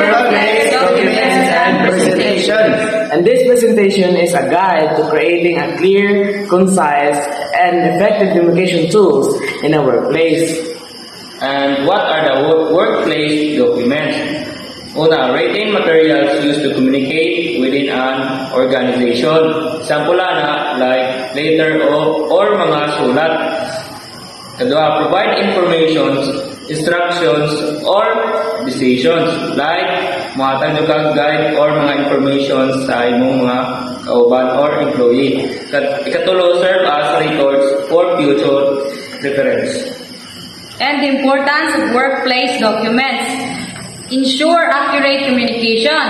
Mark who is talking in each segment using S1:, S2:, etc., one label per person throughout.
S1: workplace documents and presentation.
S2: And this presentation is a guide to creating a clear, concise, and effective communication tools in a workplace.
S3: And what are the workplace documents? Una, written materials used to communicate within an organization. Sample na like letter or mga sulat. Kadua, provide information, instructions, or decisions like mga tandugang guide or mga information sa imong mga kauban or employee. Ikatulo, serve as records for future reference.
S4: And the importance of workplace documents. Ensure accurate communication,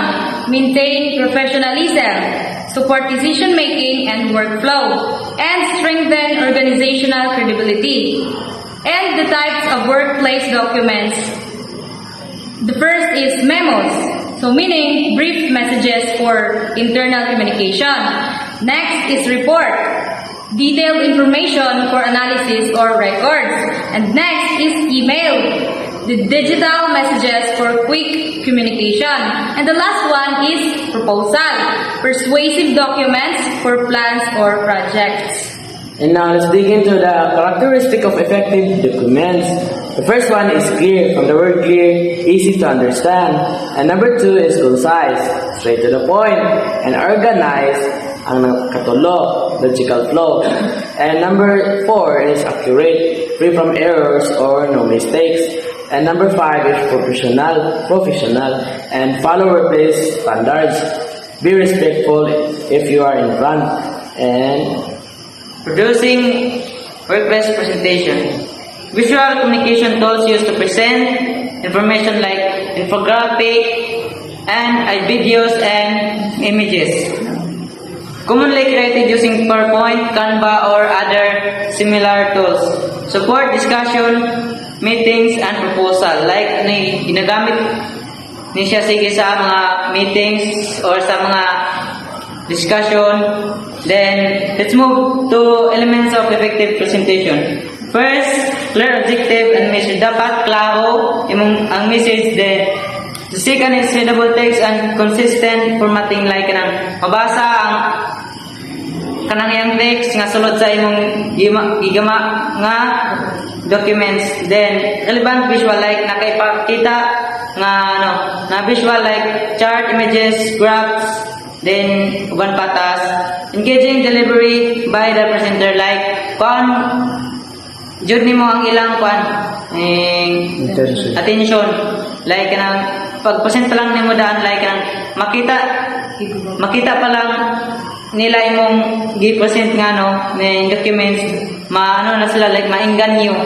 S4: maintain professionalism, support decision-making and workflow, and strengthen organizational credibility. And the types of workplace documents. The first is memos, so meaning brief messages for internal communication. Next is report, detailed information for analysis or records. And next is email, the digital messages for quick communication. And the last one is proposal, persuasive documents for plans or projects.
S2: And now let's dig into the characteristic of effective documents. The first one is clear, from the word clear, easy to understand. And number two is concise, straight to the point, and organized, ang katulo, logical flow. And number four is accurate, free from errors or no mistakes. And number five is professional, and follow workplace standards. Be respectful if you are in front. And
S1: Producing workplace presentation. Visual communication tools used to present information like infographic and videos and images. Commonly created using PowerPoint, Canva, or other similar tools. Support discussion, meetings, and proposal. Like ginagamit ni siya sige sa mga meetings or sa mga discussion. Then, let's move to elements of effective presentation. First, clear objective and message. Dapat klaro ang message. Then, the second is readable text and consistent formatting. Like kanang mabasa ang kanang yang text nga sulod sa imong gigama nga documents. Then, relevant visual like nakaipakita nga na visual like chart, images, graphs. Then, uban patas. Engaging delivery by the presenter like jud nimo ang ilang attention. Like kanang pag-present pa lang nimo daan like kanang makita pa lang nila imong gi-present nga ng documents na sila like maingganyo.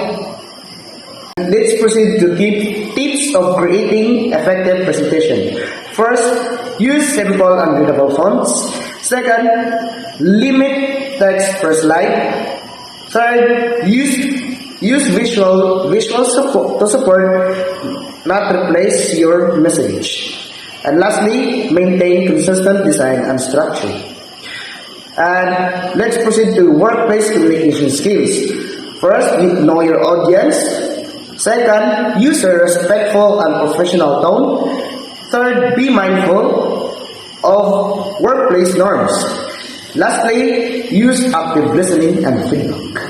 S5: Let's proceed to tips of creating effective presentation. First, use simple and readable fonts. Second, limit text per slide. Third, use visual support to support, not replace your message. And lastly, maintain consistent design and structure. And let's proceed to workplace communication skills. First, know your audience. Second, use a respectful and professional tone. Third, be mindful of workplace norms. Lastly, use active listening and feedback.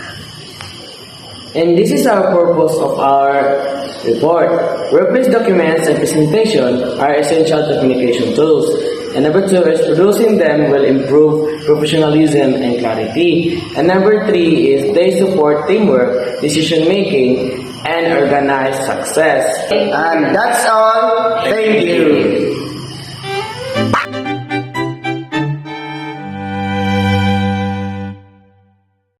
S2: And this is our purpose of our report. Workplace documents and presentation are essential to communication tools. And number two is producing them will improve professionalism and clarity. And number three is they support teamwork, decision making, and organized success.
S5: And that's all. Thank you.